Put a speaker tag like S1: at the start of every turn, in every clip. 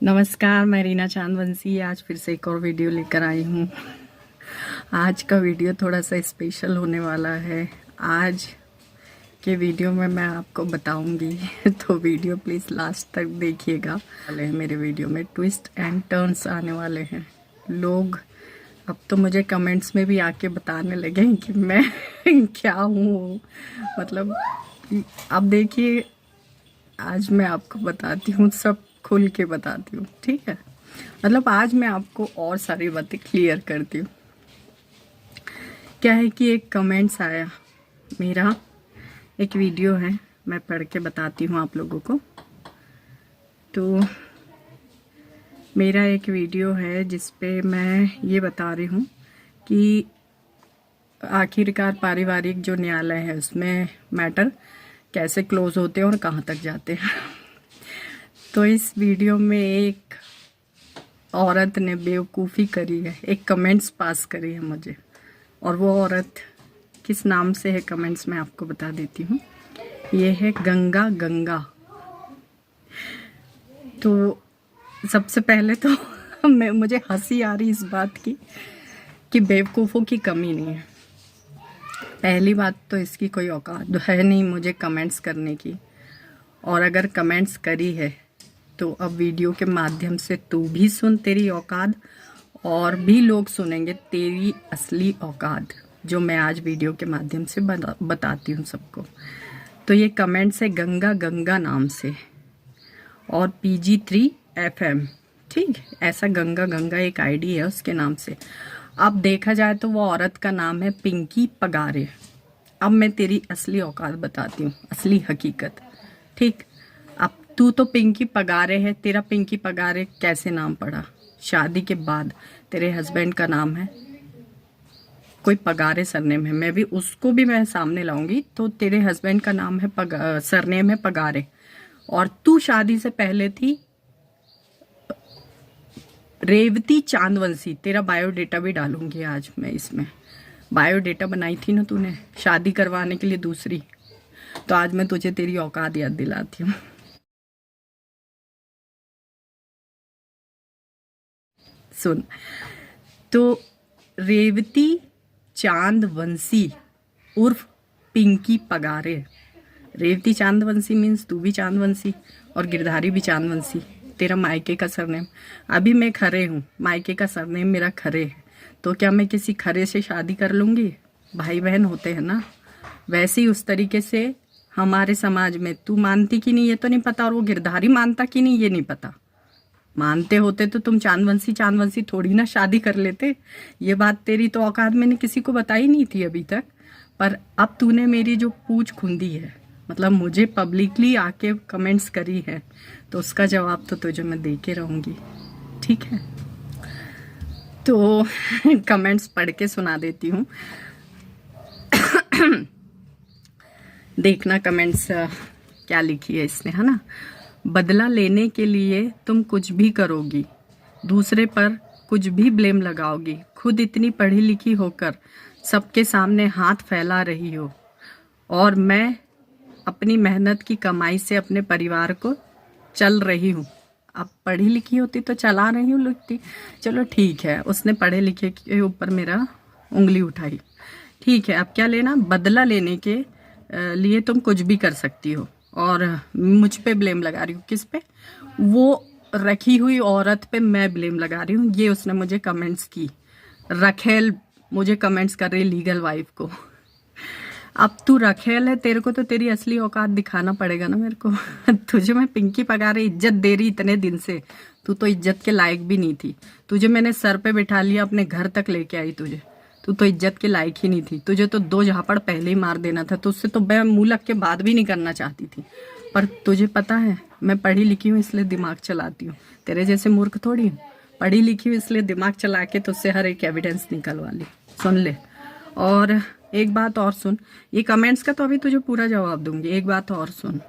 S1: नमस्कार, मैं रीना चांदवंशी आज फिर से एक और वीडियो लेकर आई हूँ। आज का वीडियो थोड़ा सा स्पेशल होने वाला है। आज के वीडियो में मैं आपको बताऊंगी तो वीडियो प्लीज़ लास्ट तक देखिएगा। मेरे वीडियो में ट्विस्ट एंड टर्न्स आने वाले हैं। लोग अब तो मुझे कमेंट्स में भी आके बताने लगे हैं कि मैं क्या हूँ। मतलब अब देखिए, आज मैं आपको बताती हूँ, सब खुल के बताती हूँ, ठीक है। मतलब आज मैं आपको और सारी बातें क्लियर करती हूँ। क्या है कि एक कमेंट्स आया, मेरा एक वीडियो है, मैं पढ़ के बताती हूँ आप लोगों को। तो मेरा एक वीडियो है जिस पे मैं ये बता रही हूँ कि आखिरकार पारिवारिक जो न्यायालय है उसमें मैटर कैसे क्लोज होते हैं और कहाँ तक जाते हैं। तो इस वीडियो में एक औरत ने बेवकूफ़ी करी है, एक कमेंट्स पास करी है मुझे, और वो औरत किस नाम से है कमेंट्स में आपको बता देती हूँ। ये है गंगा गंगा। तो सबसे पहले तो मुझे हंसी आ रही इस बात की कि बेवकूफ़ों की कमी नहीं है। पहली बात तो इसकी कोई औकात है नहीं मुझे कमेंट्स करने की, और अगर कमेंट्स करी है तो अब वीडियो के माध्यम से तू भी सुन, तेरी औकात, और भी लोग सुनेंगे तेरी असली औकात, जो मैं आज वीडियो के माध्यम से बताती हूँ सबको। तो ये कमेंट्स है गंगा गंगा नाम से और PG3FM, ठीक, ऐसा गंगा गंगा एक आईडी है उसके नाम से। अब देखा जाए तो वो औरत का नाम है पिंकी पगारे। अब मैं तेरी असली औकात बताती हूँ, असली हकीकत, ठीक। अब तू तो पिंकी पगारे है, तेरा पिंकी पगारे कैसे नाम पड़ा? शादी के बाद तेरे हस्बैंड का नाम है कोई पगारे सरनेम है, मैं भी उसको भी मैं सामने लाऊंगी। तो तेरे हस्बैंड का नाम है सरनेम है पगारे, और तू शादी से पहले थी रेवती चांदवंशी। तेरा बायोडेटा भी डालूंगी आज मैं इसमें। बायोडेटा बनाई थी ना तूने शादी करवाने के लिए दूसरी, तो आज मैं तुझे तेरी औकात याद दिलाती हूँ। सुन, तो रेवती चांदवंशी उर्फ पिंकी पगारे। रेवती चांदवंशी मीन्स तू भी चांदवंशी और गिरधारी भी चांदवंशी, तेरा मायके का सरनेम। अभी मैं खरे हूँ, मायके का सरनेम मेरा खरे है, तो क्या मैं किसी खरे से शादी कर लूँगी? भाई बहन होते हैं ना, वैसे ही उस तरीके से हमारे समाज में तू मानती कि नहीं ये तो नहीं पता, और वो गिरधारी मानता कि नहीं ये नहीं पता। मानते होते तो तुम चांदवंशी चांदवंशी थोड़ी ना शादी कर लेते। ये बात तेरी तो औकात मैंने किसी को बताई नहीं थी अभी तक, पर अब तूने मेरी जो पूछ खुंदी है, मतलब मुझे पब्लिकली आके कमेंट्स करी है, तो उसका जवाब तो तुझे मैं दे के रहूँगी, ठीक है। तो कमेंट्स पढ़ के सुना देती हूँ। देखना कमेंट्स क्या लिखी है इसने, है ना। बदला लेने के लिए तुम कुछ भी करोगी, दूसरे पर कुछ भी ब्लेम लगाओगी, खुद इतनी पढ़ी लिखी होकर सबके सामने हाथ फैला रही हो, और मैं अपनी मेहनत की कमाई से अपने परिवार को चल रही हूँ। अब पढ़ी लिखी होती तो चला रही हूँ लिखती, चलो ठीक है, उसने पढ़े लिखे के ऊपर मेरा उंगली उठाई, ठीक है। अब क्या लेना? बदला लेने के लिए तुम कुछ भी कर सकती हो, और मुझ पे ब्लेम लगा रही हूँ। किस पे? वो रखी हुई औरत पे मैं ब्लेम लगा रही हूँ। ये उसने मुझे कमेंट्स की, रखेल मुझे कमेंट्स कर रही लीगल वाइफ को। अब तू रखेल है, तेरे को तो तेरी असली औकात दिखाना पड़ेगा ना मेरे को। तुझे मैं पिंकी पगारे इज्जत दे रही इतने दिन से, तू तो इज्जत के लायक भी नहीं थी। तुझे मैंने सर पे बिठा लिया, अपने घर तक लेके आई तुझे, तू तो इज्जत के लायक ही नहीं थी। तुझे तो 2 झापड़ पहले ही मार देना था, तुझसे तो मैं मुंह लग के बात भी नहीं करना चाहती थी। पर तुझे पता है मैं पढ़ी लिखी हूँ इसलिए दिमाग चलाती हूँ, तेरे जैसे मूर्ख थोड़ी हूँ। पढ़ी लिखी हूँ इसलिए दिमाग चला के तुझसे हर एक एविडेंस निकलवा ली। सुन ले, और एक बात और सुन, ये कमेंट्स का तो अभी तुझे पूरा जवाब दूंगी। एक बात और सुन,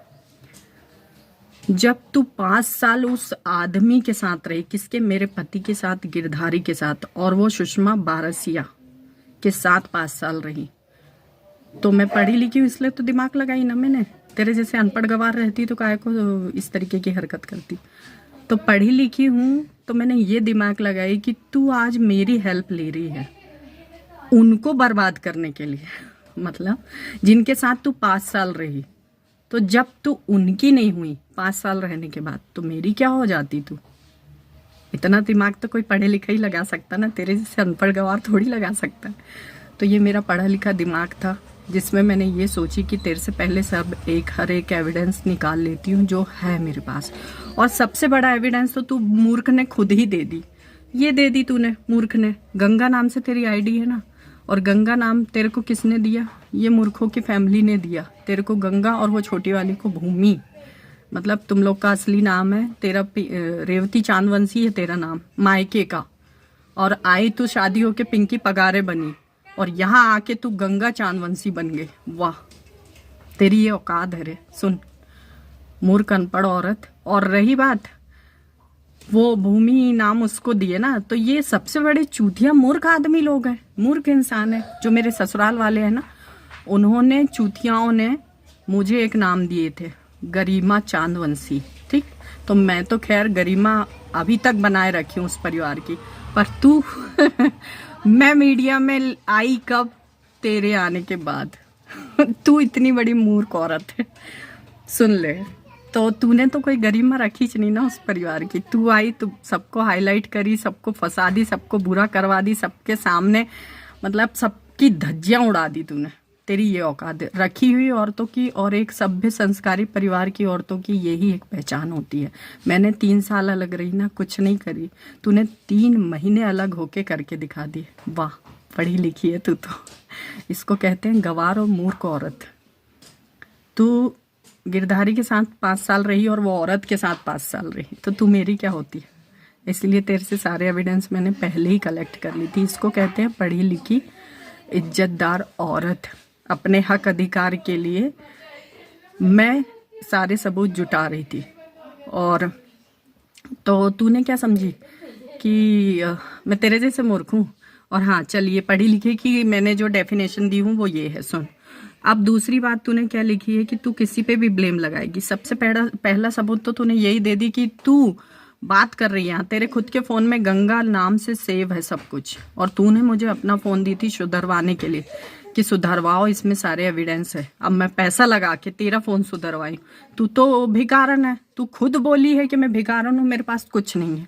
S1: जब तू 5 साल उस आदमी के साथ रही, किसके? मेरे पति के साथ, गिरधारी के साथ, और वो सुषमा बारसिया के साथ 5 साल रही, तो मैं पढ़ी लिखी हूँ इसलिए तो दिमाग लगाई ना मैंने। तेरे जैसे अनपढ़ गवार रहती तो काहे को इस तरीके की हरकत करती? तो पढ़ी लिखी हूँ तो मैंने ये दिमाग लगाई कि तू आज मेरी हेल्प ले रही है उनको बर्बाद करने के लिए। मतलब जिनके साथ तू 5 साल रही, तो जब तू उनकी नहीं हुई 5 साल रहने के बाद, तो मेरी क्या हो जाती तू? इतना दिमाग तो कोई पढ़े लिखा ही लगा सकता ना, तेरे जैसे अनपढ़ गवार थोड़ी लगा सकता है। तो ये मेरा पढ़ा लिखा दिमाग था जिसमें मैंने ये सोची कि तेरे से पहले सब हर एक एविडेंस निकाल लेती हूँ जो है मेरे पास। और सबसे बड़ा एविडेंस तो तू मूर्ख ने खुद ही दे दी। ये दे दी तूने, मूर्ख ने। गंगा नाम से तेरी आईडी है ना, और गंगा नाम तेरे को किसने दिया? ये मूर्खों की फैमिली ने दिया तेरे को गंगा, और वो छोटी वाली को भूमि। मतलब तुम लोग का असली नाम है तेरा रेवती चांदवंशी है तेरा नाम मायके का, और आई तू शादी होके पिंकी पगारे बनी, और यहाँ आके तू गंगा चांदवंशी बन गई। वाह, तेरी ये औकात है रे। सुन मूर्ख अनपढ़ औरत। और रही बात वो भूमि नाम उसको दिए ना, तो ये सबसे बड़े चूतिया मूर्ख आदमी लोग हैं, मूर्ख इंसान है। जो मेरे ससुराल वाले हैं ना, उन्होंने चूतियाओं ने मुझे एक नाम दिए थे, गरिमा चांदवंशी। ठीक, तो मैं तो खैर गरिमा अभी तक बनाए रखी हूँ उस परिवार की, पर तू मैं मीडिया में आई कब? तेरे आने के बाद। तू इतनी बड़ी मूर्ख औरत है। सुन ले, तो तूने तो कोई गरिमा रखी नहीं ना उस परिवार की। तू आई तो सबको हाईलाइट करी, सबको फंसा दी, सबको बुरा करवा दी सबके सामने, मतलब सबकी धज्जियां उड़ा दी तूने। तेरी ये औकात है। रखी हुई औरतों की और एक सभ्य संस्कारी परिवार की औरतों की यही एक पहचान होती है। मैंने 3 साल अलग रही ना, कुछ नहीं करी। तूने 3 महीने अलग होके करके दिखा दी। वाह, पढ़ी लिखी है तू तो। इसको कहते हैं गवार और मूर्ख औरत। तू गिरधारी के साथ 5 साल रही और वो औरत के साथ 5 साल रही, तो तू मेरी क्या होती? इसलिए तेरे से सारे एविडेंस मैंने पहले ही कलेक्ट कर ली थी। इसको कहते हैं पढ़ी लिखी इज्जतदार औरत। अपने हक अधिकार के लिए मैं सारे सबूत जुटा रही थी। और तो तूने क्या समझी कि मैं तेरे जैसे मूर्ख हूँ? और हाँ चल, ये पढ़ी लिखी की मैंने जो डेफिनेशन दी हूँ वो ये है, सुन। अब दूसरी बात तूने क्या लिखी है कि तू किसी पे भी ब्लेम लगाएगी। सबसे पहला सबूत तो तूने यही दे दी कि तू बात कर रही है। तेरे खुद के फोन में गंगा नाम से सेव है सब कुछ, और तूने मुझे अपना फोन दी थी सुधरवाने के लिए कि सुधरवाओ, इसमें सारे एविडेंस है। अब मैं पैसा लगा के तेरा फोन सुधरवाई। तू तो भिखारन है। तू खुद बोली है कि मैं भिखारन हूँ, मेरे पास कुछ नहीं है।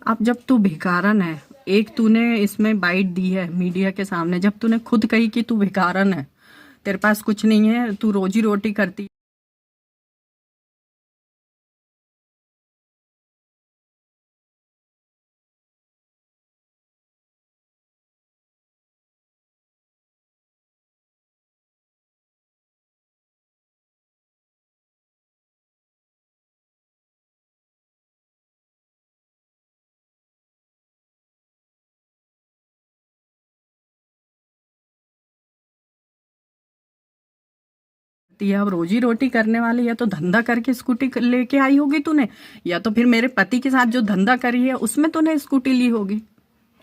S1: अब जब तू भिखारन है, एक तूने इसमें बाइट दी है मीडिया के सामने, जब तूने खुद कही कि तू भिखारन है, तेरे पास कुछ नहीं है, तू रोजी रोटी करती है। अब रोजी रोटी करने वाली, या तो धंधा करके स्कूटी लेके आई होगी तूने, या तो फिर मेरे पति के साथ जो धंधा करी है उसमें तूने स्कूटी ली होगी।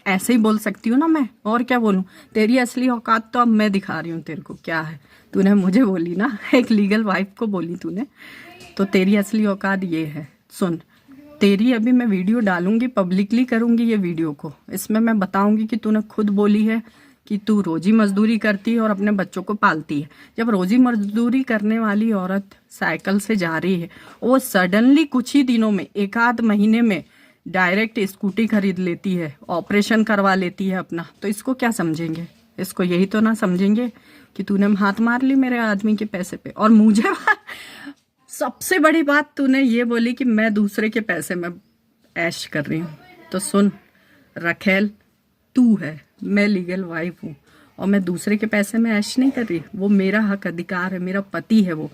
S1: ऐसे ही बोल सकती हूँ ना मैं, और क्या बोलूँ? तेरी असली औकात तो अब मैं दिखा रही हूँ तेरे को क्या है। तूने मुझे बोली ना, एक लीगल वाइफ को बोली तूने, तो तेरी असली औकात ये है। सुन, तेरी अभी मैं वीडियो डालूंगी, पब्लिकली करूंगी ये वीडियो को। इसमें मैं बताऊंगी कि तूने खुद बोली है कि तू रोजी मजदूरी करती है और अपने बच्चों को पालती है। जब रोजी मजदूरी करने वाली औरत साइकिल से जा रही है, वो सडनली कुछ ही दिनों में, 1 आध महीने में डायरेक्ट स्कूटी खरीद लेती है, ऑपरेशन करवा लेती है अपना, तो इसको क्या समझेंगे? इसको यही तो ना समझेंगे कि तूने हाथ मार ली मेरे आदमी के पैसे पे। और मुझे सबसे बड़ी बात तूने ये बोली कि मैं दूसरे के पैसे में ऐश कर रही हूँ। तो सुन रखेल, तू है, मैं लीगल वाइफ हूँ, और मैं दूसरे के पैसे में ऐश नहीं कर रही। वो मेरा हक अधिकार है, मेरा पति है वो।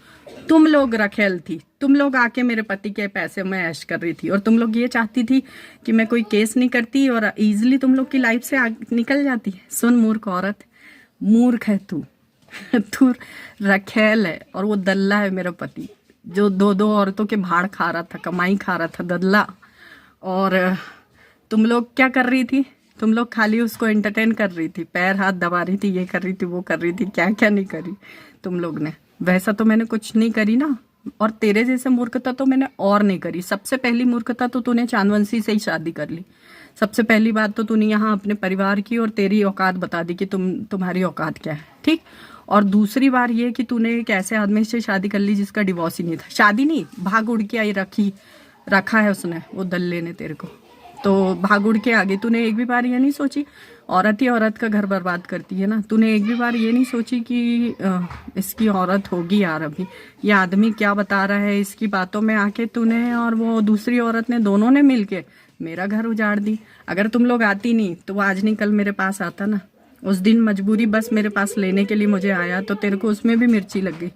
S1: तुम लोग रखेल थी, तुम लोग आके मेरे पति के पैसे में ऐश कर रही थी, और तुम लोग ये चाहती थी कि मैं कोई केस नहीं करती और इजीली तुम लोग की लाइफ से निकल जाती। सुन मूर्ख औरत, मूर्ख है तू। तू रखेल है और वो दल्ला है मेरा पति, जो 2 औरतों के भाड़ खा रहा था, कमाई खा रहा था, दल्ला। और तुम लोग क्या कर रही थी? तुम लोग खाली उसको एंटरटेन कर रही थी, पैर हाथ दबा रही थी, ये कर रही थी, वो कर रही थी, क्या क्या नहीं करी तुम लोग ने। वैसा तो मैंने कुछ नहीं करी ना, और तेरे जैसे मूर्खता तो मैंने और नहीं करी। सबसे पहली मूर्खता तो तूने चांदवंशी से ही शादी कर ली। सबसे पहली बात तो तूने यहाँ अपने परिवार की और तेरी औकात बता दी कि तुम्हारी औकात क्या है, ठीक। और दूसरी बार ये कि तूने एक ऐसे आदमी से शादी कर ली जिसका डिवोर्स ही नहीं था। शादी नहीं, भाग उड़ के आई रखा है उसने, वो दल्ले ने तेरे को। तो भाग उड़ के आगे तूने एक भी बार ये नहीं सोची, औरत ही औरत का घर बर्बाद करती है ना। तूने एक भी बार ये नहीं सोची कि इसकी औरत होगी यार, अभी ये आदमी क्या बता रहा है, इसकी बातों में आके तूने और वो दूसरी औरत ने, दोनों ने मिलके मेरा घर उजाड़ दी। अगर तुम लोग आती नहीं तो वो आज नहीं कल मेरे पास आता ना। उस दिन मजबूरी बस मेरे पास लेने के लिए मुझे आया, तो तेरे को उसमें भी मिर्ची लग गई।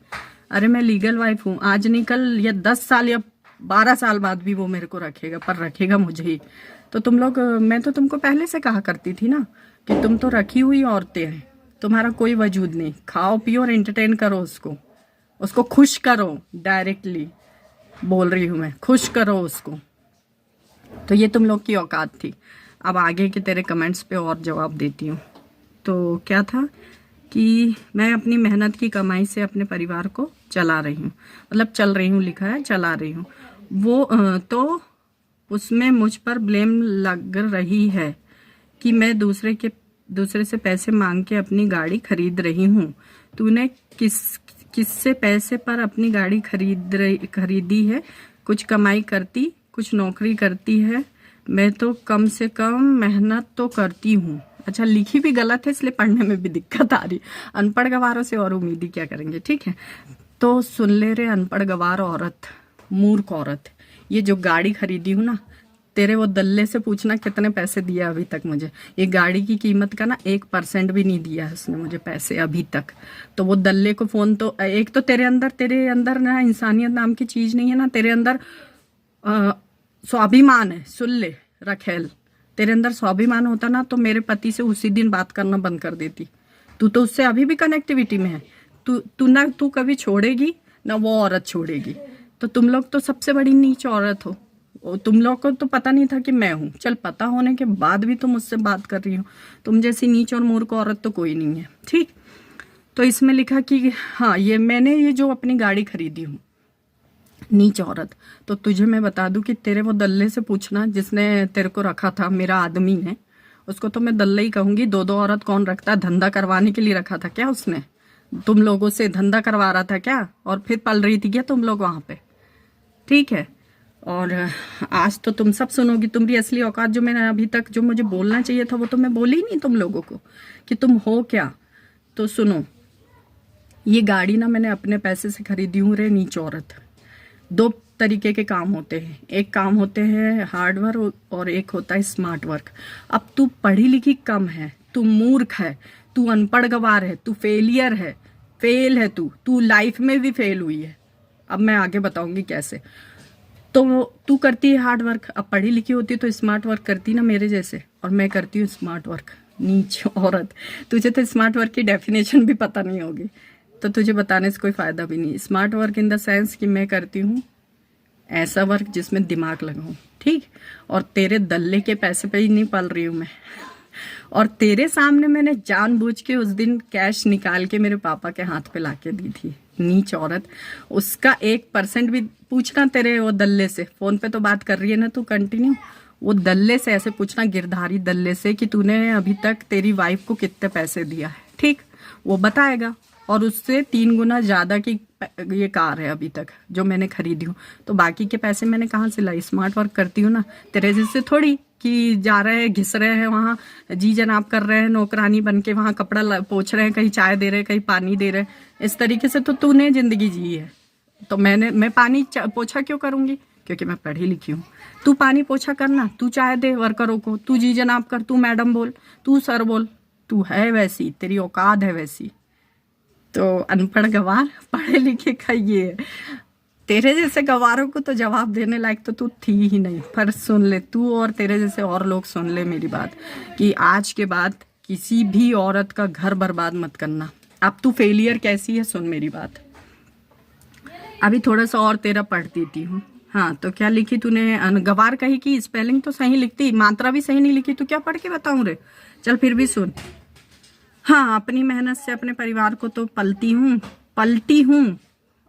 S1: अरे मैं लीगल वाइफ हूँ, आज नहीं कल या 10 साल या 12 साल बाद भी वो मेरे को रखेगा, पर रखेगा मुझे ही। तो तुम लोग, मैं तो तुमको पहले से कहा करती थी ना कि तुम तो रखी हुई औरतें हैं, तुम्हारा कोई वजूद नहीं। खाओ पियो और एंटरटेन करो उसको खुश करो। डायरेक्टली बोल रही हूँ मैं, खुश करो उसको। तो ये तुम लोग की औकात थी। अब आगे के तेरे कमेंट्स पे और जवाब देती हूँ। तो क्या था कि मैं अपनी मेहनत की कमाई से अपने परिवार को चला रही हूँ, मतलब चल रही हूँ लिखा है, चला रही हूँ। वो तो उसमें मुझ पर ब्लेम लग रही है कि मैं दूसरे से पैसे मांग के अपनी गाड़ी खरीद रही हूँ। तूने किससे पैसे पर अपनी गाड़ी खरीदी है? कुछ कमाई करती, कुछ नौकरी करती है। मैं तो कम से कम मेहनत तो करती हूँ। अच्छा, लिखी भी गलत है इसलिए पढ़ने में भी दिक्कत आ रही। अनपढ़ गवारों से और उम्मीद ही क्या करेंगे, ठीक है। तो सुन ले रे अनपढ़ गवार औरत, मूर्ख औरत, ये जो गाड़ी खरीदी हूँ ना, तेरे वो दल्ले से पूछना कितने पैसे दिया अभी तक मुझे। ये गाड़ी की कीमत का ना 1% भी नहीं दिया है उसने मुझे पैसे अभी तक। तो वो दल्ले को फोन, तो एक तो तेरे अंदर ना इंसानियत नाम की चीज नहीं है ना, तेरे अंदर स्वाभिमान है। सुन ले रखेल, तेरे अंदर स्वाभिमान होता ना तो मेरे पति से उसी दिन बात करना बंद कर देती। तू तो उससे अभी भी कनेक्टिविटी में है। तू कभी छोड़ेगी ना वो औरत छोड़ेगी। तो तुम लोग तो सबसे बड़ी नीच औरत हो। तुम लोग को तो पता नहीं था कि मैं हूँ। चल, पता होने के बाद भी तुम मुझसे बात कर रही हो। तुम जैसी नीच और मूर्ख औरत तो कोई नहीं है, ठीक। तो इसमें लिखा कि हाँ, मैंने ये जो अपनी गाड़ी खरीदी हूँ, नीच औरत। तो तुझे मैं बता दूं कि तेरे वो दल्ले से पूछना जिसने तेरे को रखा था, मेरा आदमी ने, उसको तो मैं दल्ले ही कहूंगी। दो औरत कौन रखता है? धंधा करवाने के लिए रखा था क्या उसने? तुम लोगों से धंधा करवा रहा था क्या? और फिर पल रही थी क्या तुम लोग वहां पे? ठीक है। और आज तो तुम सब सुनोगी। तुम्हारी असली औकात जो मैंने अभी तक, जो मुझे बोलना चाहिए था वो तो मैं बोली नहीं तुम लोगों को कि तुम हो क्या। तो सुनो, ये गाड़ी ना मैंने अपने पैसे से खरीदी हूँ रे नीच औरत। 2 तरीके के काम होते हैं, एक काम होते हैं हार्ड वर्क और एक होता है स्मार्ट वर्क। अब तू पढ़ी लिखी कम है, तू मूर्ख है, तू अनपढ़ गवार है, तू फेलियर है, फेल है तू लाइफ में भी फेल हुई है। अब मैं आगे बताऊंगी कैसे। तो तू करती है हार्ड वर्क, अब पढ़ी लिखी होती तो स्मार्ट वर्क करती ना मेरे जैसे, और मैं करती हूँ स्मार्ट वर्क। नीच औरत, तुझे तो स्मार्ट वर्क की डेफिनेशन भी पता नहीं होगी, तो तुझे बताने से कोई फायदा भी नहीं। Smart work in the sense कि मैं करती हूँ ऐसा वर्क जिसमें दिमाग लगाऊं, ठीक। और तेरे दल्ले के पैसे पे ही नहीं पल रही हूँ मैं। और तेरे सामने मैंने जानबूझ के उस दिन कैश निकाल के मेरे पापा के हाथ पे लाके दी थी। नीच औरत, उसका 1% भी पूछना तेरे वो दल्ले से। फोन पे तो बात कर रही है ना तू कंटिन्यू, वो दल्ले से ऐसे पूछना, गिरधारी दल्ले से, कि तूने अभी तक तेरी वाइफ को कितने पैसे दिया है, ठीक। वो बताएगा। और उससे 3 गुना ज्यादा की ये कार है अभी तक जो मैंने खरीदी हूँ। तो बाकी के पैसे मैंने कहाँ से लाई? स्मार्ट वर्क करती हूँ ना, तेरे जैसे थोड़ी कि जा रहे हैं, घिस रहे हैं वहां, जी जनाब कर रहे हैं, नौकरानी बन के वहां कपड़ा पोछ रहे हैं, कहीं चाय दे रहे हैं, कहीं पानी दे रहे हैं। इस तरीके से तो तूने जिंदगी जी है। तो मैं पानी पोछा क्यों करूंगी? क्योंकि मैं पढ़ी लिखी हूँ। तू पानी पोछा करना, तू चाय दे वर्करों को, तू जी जनाब कर, तू मैडम बोल, तू सर बोल, तू है वैसी, तेरी औकात है वैसी। तो अनपढ़ गवार, पढ़े लिखे का ये है। तेरे जैसे गवारों को तो जवाब देने लायक तो तू थी ही नहीं। पर सुन ले, तू और तेरे जैसे और लोग सुन ले मेरी बात, कि आज के बाद किसी भी औरत का घर बर्बाद मत करना। अब तू फेलियर कैसी है सुन मेरी बात। अभी थोड़ा सा और तेरा पढ़ देती हूँ। हाँ, तो क्या लिखी तूने? गवार कही कि स्पेलिंग तो सही लिखती, मात्रा भी सही नहीं लिखी, तो क्या पढ़ के बताऊं रे? चल फिर भी सुन। हाँ, अपनी मेहनत से अपने परिवार को तो पलती हूँ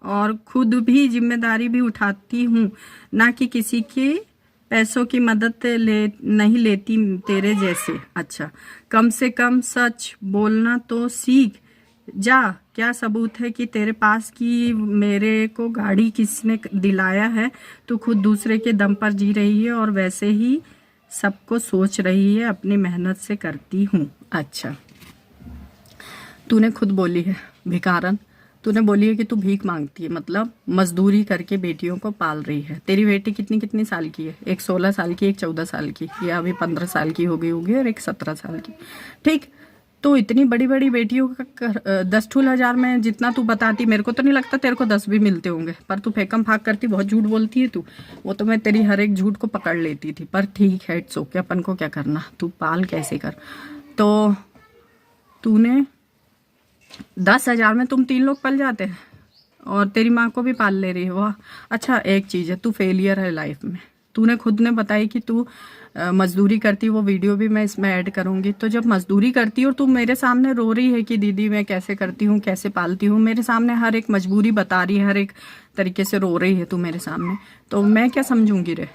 S1: और खुद भी जिम्मेदारी भी उठाती हूँ, ना कि किसी के पैसों की मदद नहीं लेती तेरे जैसे। अच्छा, कम से कम सच बोलना तो सीख जा। क्या सबूत है कि तेरे पास कि मेरे को गाड़ी किसने दिलाया है? तू खुद दूसरे के दम पर जी रही है और वैसे ही सबको सोच रही है अपनी मेहनत से करती हूँ। अच्छा, तूने खुद बोली है भिखारन, तूने बोली है कि तू भीख मांगती है, मतलब मजदूरी करके बेटियों को पाल रही है। तेरी बेटी कितनी साल की है? एक 16 साल की, एक 14 साल की, या अभी 15 साल की हो गई होगी, और एक 17 साल की। ठीक, तो इतनी बड़ी बड़ी बेटियों का 10-12 हज़ार में जितना तू बताती, मेरे को तो नहीं लगता तेरे को 10 भी मिलते होंगे, पर तू फेकम फाक करती, बहुत झूठ बोलती है तू। वो तो मैं तेरी हर एक झूठ को पकड़ लेती थी, पर ठीक है, इट्स ओके, अपन को क्या करना, तू पाल कैसे कर। तो तूने 10 हज़ार में तुम 3 लोग पल जाते हैं और तेरी माँ को भी पाल ले रही है, वाह। अच्छा, एक चीज़ है, तू फेलियर है लाइफ में। तूने खुद ने बताई कि तू मजदूरी करती, वो वीडियो भी मैं इसमें ऐड करूँगी। तो जब मजदूरी करती और तू मेरे सामने रो रही है कि दीदी मैं कैसे करती हूँ, कैसे पालती हूँ, मेरे सामने हर एक मजबूरी बता रही है, हर एक तरीके से रो रही है तू मेरे सामने, तो मैं क्या समझूंगी रे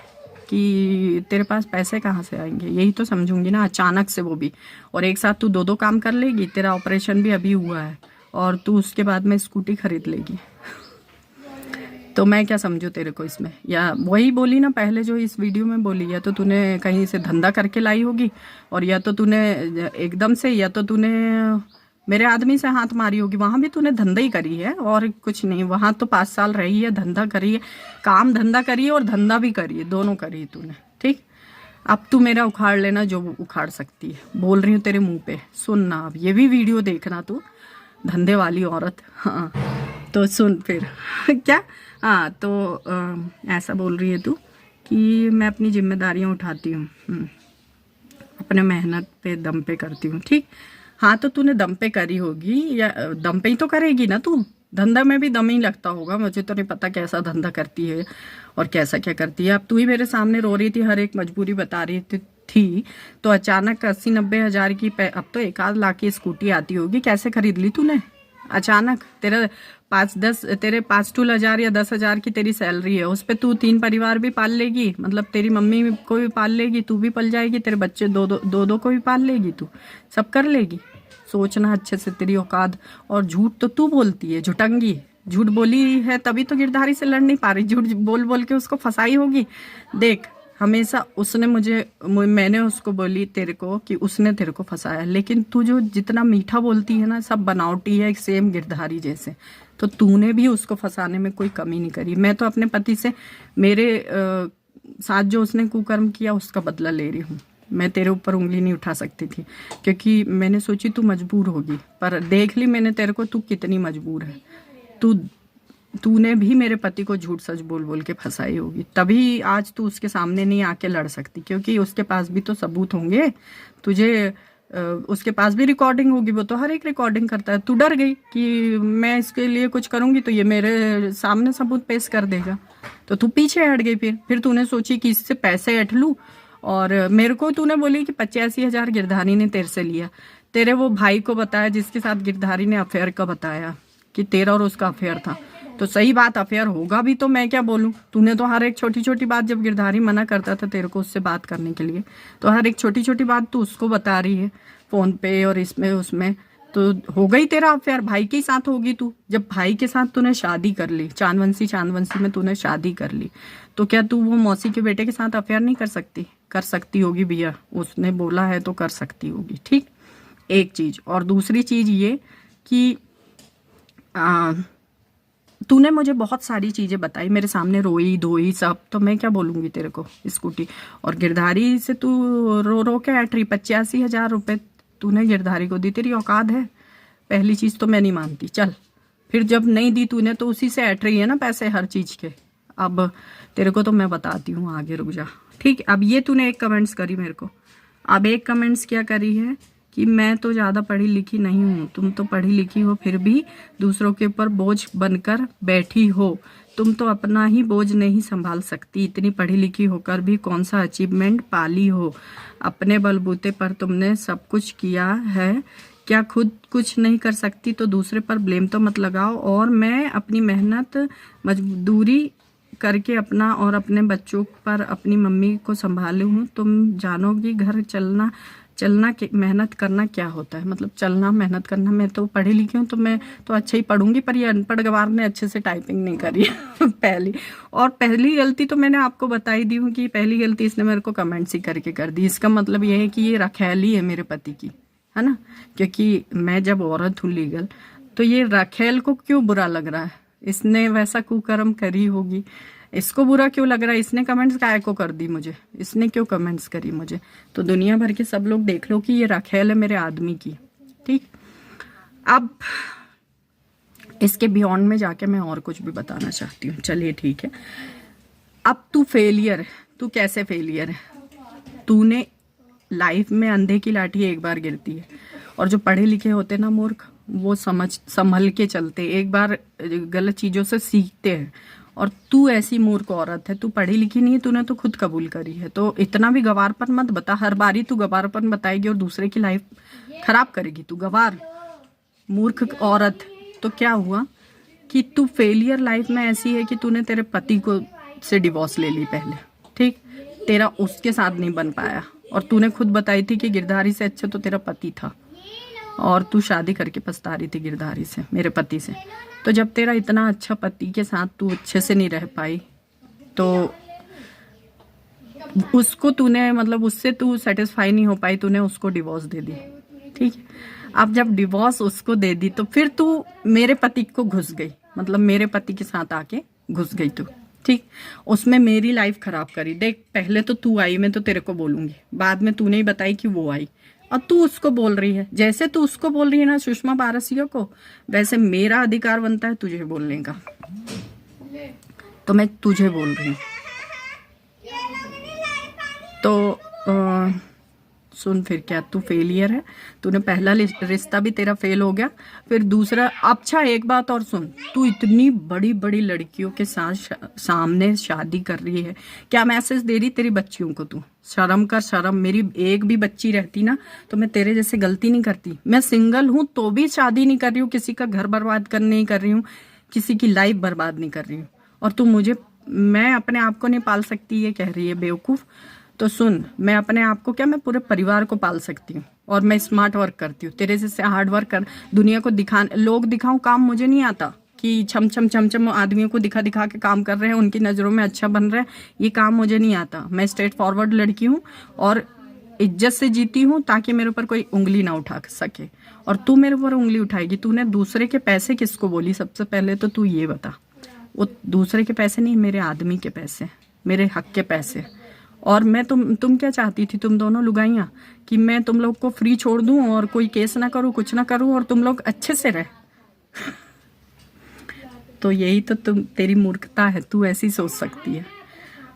S1: कि तेरे पास पैसे कहाँ से आएंगे? यही तो समझूंगी ना, अचानक से, वो भी। और एक साथ तू 2-2 काम कर लेगी, तेरा ऑपरेशन भी अभी हुआ है, और तू उसके बाद में स्कूटी खरीद लेगी, तो मैं क्या समझूं तेरे को इसमें? या वही बोली ना पहले जो इस वीडियो में बोली, या तो तूने कहीं से धंधा करके लाई होगी, और या तो तूने एकदम से, या तो तूने मेरे आदमी से हाथ मारी होगी, वहां भी तूने धंधा ही करी है और कुछ नहीं। वहां तो 5 साल रही है, धंधा करी है, काम धंधा करी है और धंधा भी करी है, दोनों करी है तूने। ठीक, अब तू मेरा उखाड़ लेना जो उखाड़ सकती है, बोल रही हूँ तेरे मुंह पे, सुनना, अब ये भी वीडियो देखना तू, धंधे वाली औरत। हाँ, तो सुन फिर। क्या? हाँ, तो ऐसा बोल रही है तू कि मैं अपनी जिम्मेदारियां उठाती हूँ, अपने मेहनत पे दम पे करती हूँ। ठीक, हाँ, तो तूने दम पे करी होगी, या दम पे ही तो करेगी ना तू, धंधा में भी दम ही लगता होगा। मुझे तो नहीं पता कैसा धंधा करती है और कैसा क्या करती है। अब तू ही मेरे सामने रो रही थी, हर एक मजबूरी बता रही थी, तो अचानक 80-90 हज़ार की, अब तो 1-8 लाख की स्कूटी आती होगी, कैसे खरीद ली तूने अचानक? तेरे 5-10 हज़ार या 10 हज़ार की तेरी सैलरी है, उस पर तू 3 परिवार भी पाल लेगी, मतलब तेरी मम्मी को भी पाल लेगी, तू भी पल जाएगी, तेरे बच्चे दो को भी पाल लेगी, तू सब कर लेगी। सोचना अच्छे से, तेरी औकात। और झूठ तो तू बोलती है, झुटंगी, झूठ बोली है तभी तो गिरधारी से लड़ नहीं पा रही, झूठ बोल बोल के उसको फंसाई होगी। देख, हमेशा उसने मैंने उसको बोली तेरे को कि उसने तेरे को फंसाया, लेकिन तू जो जितना मीठा बोलती है ना, सब बनावटी है, सेम गिरधारी जैसे। तो तूने भी उसको फंसाने में कोई कमी नहीं करी। मैं तो अपने पति से, मेरे साथ जो उसने कुकर्म किया उसका बदला ले रही हूँ। मैं तेरे ऊपर उंगली नहीं उठा सकती थी, क्योंकि मैंने सोची तू मजबूर होगी, पर देख ली मैंने तेरे को, तू कितनी मजबूर है। तूने भी मेरे पति को झूठ सच बोल बोल के फंसाई होगी, तभी आज तू उसके सामने नहीं आके लड़ सकती, क्योंकि उसके पास भी तो सबूत होंगे। तुझे उसके पास भी रिकॉर्डिंग होगी, वो तो हर एक रिकॉर्डिंग करता है। तू डर गई कि मैं इसके लिए कुछ करूंगी तो ये मेरे सामने सबूत पेश कर देगा, तो तू पीछे हट गई। फिर तूने सोची कि इससे पैसे हट लूँ, और मेरे को तूने बोली कि 85 हज़ार गिरधारी ने तेरे से लिया। तेरे वो भाई को बताया जिसके साथ गिरधारी ने अफेयर का बताया कि तेरा और उसका अफेयर था, तो सही बात, अफेयर होगा भी, तो मैं क्या बोलूं? तूने तो हर एक छोटी छोटी बात, जब गिरधारी मना करता था तेरे को उससे बात करने के लिए, तो हर एक छोटी छोटी बात तू उसको बता रही है फोन पे और इसमें उसमें, तो हो गई तेरा अफेयर, भाई के साथ होगी तू। जब भाई के साथ तूने शादी कर ली, चांदवंशी में तूने शादी कर ली, तो क्या तू वो मौसी के बेटे के साथ अफेयर नहीं कर सकती? कर सकती होगी भैया, उसने बोला है तो कर सकती होगी। ठीक, एक चीज। और दूसरी चीज ये कि तूने मुझे बहुत सारी चीजें बताई, मेरे सामने रोई धोई सब, तो मैं क्या बोलूंगी तेरे को? स्कूटी और गिरधारी से तू रो रो के ऐट रही, 85 हज़ार रुपये तूने गिरधारी को दी, तेरी औकात है? पहली चीज तो मैं नहीं मानती। चल, फिर जब नहीं दी तूने तो उसी से ऐट रही है ना पैसे हर चीज के। अब तेरे को तो मैं बताती हूँ आगे, रुक जा। ठीक, अब ये तूने एक कमेंट्स करी मेरे को, अब एक कमेंट्स क्या करी है कि मैं तो ज़्यादा पढ़ी लिखी नहीं हूँ, तुम तो पढ़ी लिखी हो, फिर भी दूसरों के ऊपर बोझ बनकर बैठी हो। तुम तो अपना ही बोझ नहीं संभाल सकती, इतनी पढ़ी लिखी होकर भी कौन सा अचीवमेंट पाली हो? अपने बलबूते पर तुमने सब कुछ किया है, क्या खुद कुछ नहीं कर सकती तो दूसरे पर ब्लेम तो मत लगाओ। और मैं अपनी मेहनत मजदूरी करके अपना और अपने बच्चों पर अपनी मम्मी को संभाली हूँ। तुम जानोगी घर चलना मेहनत करना क्या होता है। मतलब चलना मेहनत करना। मैं तो पढ़ी लिखी हूँ तो मैं तो अच्छा ही पढ़ूंगी, पर ये अनपढ़ गवार ने अच्छे से टाइपिंग नहीं करी पहली गलती तो मैंने आपको बताई दी हूँ कि पहली गलती इसने मेरे को कमेंट्स ही करके कर दी। इसका मतलब ये है कि ये रखैली है मेरे पति की, है ना। क्योंकि मैं जब औरत हूँ लीगल, तो ये रखेल को क्यों बुरा लग रहा है। इसने वैसा कुकर्म करी होगी, इसको बुरा क्यों लग रहा है। इसने कमेंट्स काय को कर दी मुझे, इसने क्यों कमेंट्स करी मुझे। तो दुनिया भर के सब लोग देख लो कि ये रखेल है मेरे आदमी की। ठीक, अब इसके बियॉन्ड में जाके मैं और कुछ भी बताना चाहती हूँ। चलिए ठीक है। अब तू फेलियर है। तू कैसे फेलियर है। तूने लाइफ में अंधे की लाठी एक बार गिरती है, और जो पढ़े लिखे होते ना मूर्ख, वो संभल के चलते, एक बार गलत चीजों से सीखते हैं। और तू ऐसी मूर्ख औरत है, तू पढ़ी लिखी नहीं है, तूने तो खुद कबूल करी है। तो इतना भी गवारपन मत बता। हर बारी तू गवारपन बताएगी और दूसरे की लाइफ खराब करेगी। तू गवार मूर्ख औरत। तो क्या हुआ कि तू फेलियर लाइफ में ऐसी है कि तूने तेरे पति को से डिवोर्स ले ली पहले। ठीक, तेरा उसके साथ नहीं बन पाया, और तूने खुद बताई थी कि गिरधारी से अच्छा तो तेरा पति था, और तू शादी करके पछता रही थी गिरधारी से, मेरे पति से। तो जब तेरा इतना अच्छा पति के साथ तू अच्छे से नहीं रह पाई, तो उसको तूने मतलब उससे तू सेटिस्फाई नहीं हो पाई, तूने उसको डिवोर्स दे दी। ठीक है, अब जब डिवोर्स उसको दे दी तो फिर तू मेरे पति को घुस गई, मतलब मेरे पति के साथ आके घुस गई तू। ठीक, उसमें मेरी लाइफ खराब करी। देख, पहले तो तू आई, मैं तो तेरे को बोलूंगी, बाद में तूने ही बताई कि वो आई, और तू उसको बोल रही है। जैसे तू उसको बोल रही है ना सुषमा पारसिया को, वैसे मेरा अधिकार बनता है तुझे बोलने का। तो मैं तुझे बोल रही हूँ। तो सुन, फिर क्या तू फेलियर है। तूने पहला रिश्ता भी तेरा फेल हो गया, फिर दूसरा। अच्छा एक बात और सुन, तू इतनी बड़ी बड़ी लड़कियों के साथ सामने शादी कर रही है, क्या मैसेज दे रही तेरी बच्चियों को। तू शर्म कर, शर्म। मेरी एक भी बच्ची रहती ना तो मैं तेरे जैसे गलती नहीं करती। मैं सिंगल हूं तो भी शादी नहीं कर रही हूँ, किसी का घर बर्बाद करने नहीं कर रही हूँ, किसी की लाइफ बर्बाद नहीं कर रही हूँ। और तू मुझे, मैं अपने आप को नहीं पाल सकती ये कह रही है, बेवकूफ। तो सुन, मैं अपने आप को क्या, मैं पूरे परिवार को पाल सकती हूँ, और मैं स्मार्ट वर्क करती हूँ। तेरे जैसे हार्ड वर्क कर दुनिया को लोग दिखाऊं काम मुझे नहीं आता, कि छम छम छम छम आदमियों को दिखा दिखा के काम कर रहे हैं, उनकी नजरों में अच्छा बन रहा है, ये काम मुझे नहीं आता। मैं स्ट्रेट फॉरवर्ड लड़की हूँ और इज्जत से जीती हूँ, ताकि मेरे ऊपर कोई उंगली ना उठा सके। और तू मेरे ऊपर उंगली उठाएगी। तूने दूसरे के पैसे किसको बोली, सबसे पहले तो तू ये बता। वो दूसरे के पैसे नहीं, मेरे आदमी के पैसे, मेरे हक के पैसे। और मैं तुम क्या चाहती थी, तुम दोनों लुगाइयाँ, कि मैं तुम लोग को फ्री छोड़ दूं और कोई केस ना करूं, कुछ ना करूं, और तुम लोग अच्छे से रहे। तो यही तो तेरी मूर्खता है, तू ऐसी सोच सकती है।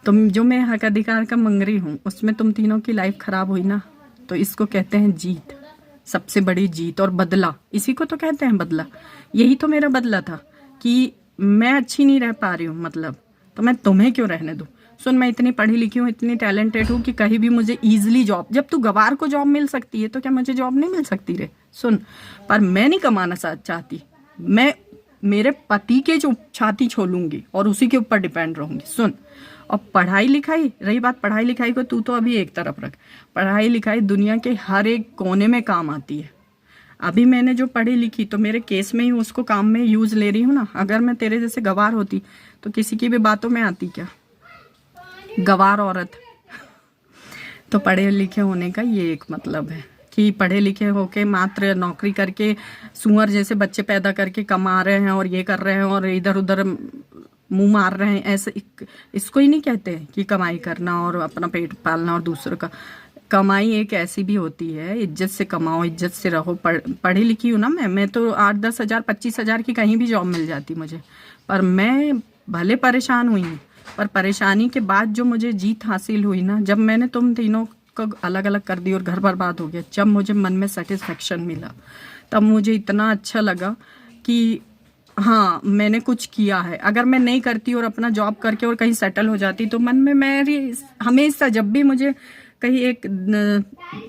S1: तुम जो मैं हक अधिकार का मंगरी हूँ, उसमें तुम तीनों की लाइफ खराब हुई ना, तो इसको कहते हैं जीत, सबसे बड़ी जीत। और बदला, इसी को तो कहते हैं बदला। यही तो मेरा बदला था कि मैं अच्छी नहीं रह पा रही हूँ, मतलब तो मैं तुम्हें क्यों रहने दूं। सुन, मैं इतनी पढ़ी लिखी हूँ, इतनी टैलेंटेड हूँ कि कहीं भी मुझे इजीली जॉब, जब तू गवार को जॉब मिल सकती है तो क्या मुझे जॉब नहीं मिल सकती रे। सुन, पर मैं नहीं कमाना चाहती, मैं मेरे पति के जो छाती छोलूंगी और उसी के ऊपर डिपेंड रहूंगी। सुन, और पढ़ाई लिखाई, रही बात पढ़ाई लिखाई को, तू तो अभी एक तरफ रख। पढ़ाई लिखाई दुनिया के हर एक कोने में काम आती है। अभी मैंने जो पढ़ी लिखी तो मेरे केस में ही उसको काम में यूज ले रही हूँ ना। अगर मैं तेरे जैसे गवार होती तो किसी की भी बातों में आती क्या, गवार औरत। तो पढ़े लिखे होने का ये एक मतलब है कि पढ़े लिखे होके मात्र नौकरी करके सुअर जैसे बच्चे पैदा करके कमा रहे हैं और ये कर रहे हैं और इधर उधर मुंह मार रहे हैं, ऐसे इसको ही नहीं कहते कि कमाई करना और अपना पेट पालना। और दूसरों का कमाई एक ऐसी भी होती है, इज्जत से कमाओ, इज्जत से रहो। पढ़ी लिखी हूँ ना मैं तो 8-10 हज़ार 25 हज़ार की कहीं भी जॉब मिल जाती मुझे। पर मैं भले परेशान हुई हूँ, पर परेशानी के बाद जो मुझे जीत हासिल हुई ना, जब मैंने तुम तीनों को अलग अलग कर दी और घर बर्बाद हो गया, जब मुझे मन में सेटिस्फेक्शन मिला, तब मुझे इतना अच्छा लगा कि हाँ मैंने कुछ किया है। अगर मैं नहीं करती और अपना जॉब करके और कहीं सेटल हो जाती तो मन में मेरी हमेशा, जब भी मुझे कहीं एक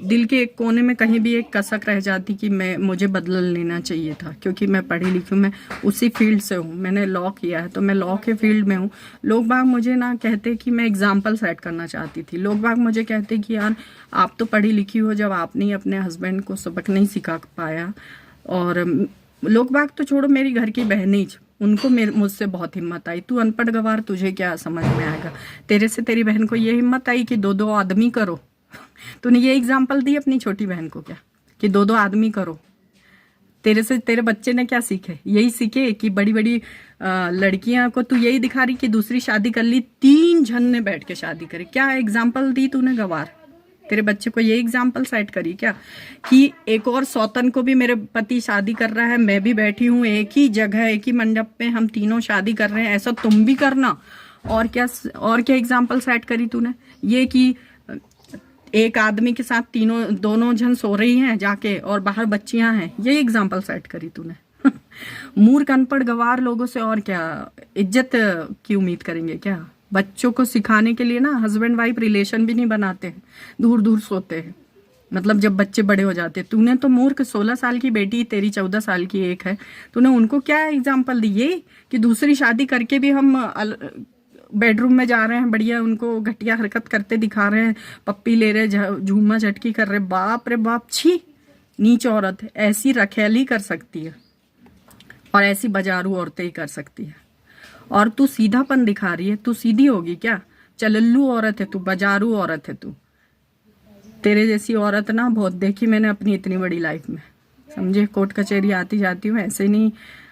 S1: दिल के एक कोने में कहीं भी एक कसक रह जाती कि मुझे बदला लेना चाहिए था, क्योंकि मैं पढ़ी लिखी हूँ, मैं उसी फील्ड से हूँ, मैंने लॉ किया है तो मैं लॉ के फील्ड में हूँ। लोग बाग मुझे ना कहते कि मैं एग्जाम्पल सेट करना चाहती थी। लोग बाग मुझे कहते कि यार आप तो पढ़ी लिखी हो, जब आपने ही अपने हस्बैंड को सबक नहीं सिखा पाया। और लोग बाग तो छोड़ो, मेरी घर की बहनें उनको मुझसे बहुत हिम्मत आई। तू अनपढ़ गवार, तुझे क्या समझ में आएगा। तेरे से तेरी बहन को ये हिम्मत आई कि दो दो आदमी करो। तूने ये एग्जाम्पल दी अपनी छोटी बहन को क्या कि दो दो आदमी करो। तेरे से तेरे बच्चे ने क्या सीखे? यही सीखे कि बड़ी बड़ी लड़कियां को तू यही दिखा रही कि दूसरी शादी कर ली, 3 जन ने बैठ के शादी करी। क्या एग्जाम्पल दी तूने गवार? तेरे बच्चे को ये एग्जाम्पल सेट करी क्या कि एक और सौतन को भी मेरे पति शादी कर रहा है, मैं भी बैठी हूँ एक ही जगह एक ही मंडप पे, हम तीनों शादी कर रहे हैं, ऐसा तुम भी करना। और क्या एग्जाम्पल सेट करी तूने? ये कि एक आदमी के साथ दोनों जन सो रही हैं जाके और बाहर बच्चियां हैं, ये एग्जाम्पल सेट करी तूने। मूर्ख अनपढ़ गवार लोगों से और क्या इज्जत की उम्मीद करेंगे क्या? बच्चों को सिखाने के लिए ना हस्बैंड वाइफ रिलेशन भी नहीं बनाते हैं, दूर दूर सोते हैं। मतलब जब बच्चे बड़े हो जाते हैं। तूने तो मूर्ख 16 साल की बेटी, तेरी 14 साल की एक है, तूने उनको क्या एग्जाम्पल दी? ये कि दूसरी शादी करके भी हम बेडरूम में जा रहे हैं, बढ़िया उनको घटिया हरकत करते दिखा रहे हैं, पप्पी ले रहे, झूमा झटकी कर रहे। बाप रे बाप, छी नीच औरत। ऐसी रखेली कर सकती है और ऐसी बाजारू औरतें ही कर सकती है। और तू सीधापन दिखा रही है, तू सीधी होगी क्या? चलल्लू औरत है तू, बाजारू औरत है तू। तेरे जैसी औरत ना बहुत देखी मैंने अपनी इतनी बड़ी लाइफ में, समझे। कोर्ट कचहरी आती जाती हूँ, ऐसे नहीं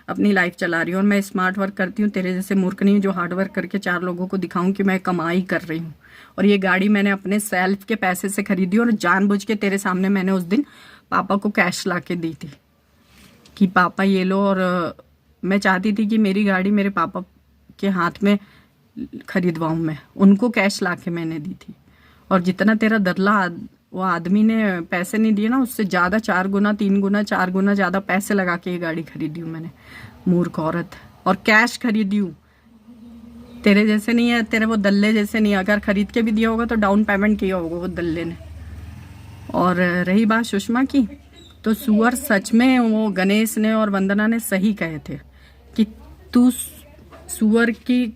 S1: अपनी लाइफ चला रही हूँ। और मैं स्मार्ट वर्क करती हूँ, तेरे जैसे मूर्ख नहीं जो हार्ड वर्क करके 4 लोगों को दिखाऊं कि मैं कमाई कर रही हूँ। और ये गाड़ी मैंने अपने सेल्फ के पैसे से खरीदी और जानबूझ के तेरे सामने मैंने उस दिन पापा को कैश ला के दी थी कि पापा ये लो। और मैं चाहती थी कि मेरी गाड़ी मेरे पापा के हाथ में खरीदवाऊं, मैं उनको कैश ला के मैंने दी थी। और जितना तेरा दरला वो आदमी ने पैसे नहीं दिए ना, उससे ज़्यादा 4 गुना 3 गुना 4 गुना ज़्यादा पैसे लगा के ये गाड़ी खरीदी हूँ मैंने, मूर्ख औरत। और कैश खरीदी हूँ, तेरे जैसे नहीं है, तेरे वो दल्ले जैसे नहीं। अगर खरीद के भी दिया होगा तो डाउन पेमेंट किया होगा वो दल्ले ने। और रही बात सुषमा की, तो सुअर सच में वो गणेश ने और वंदना ने सही कहे थे कि तू सुअर की,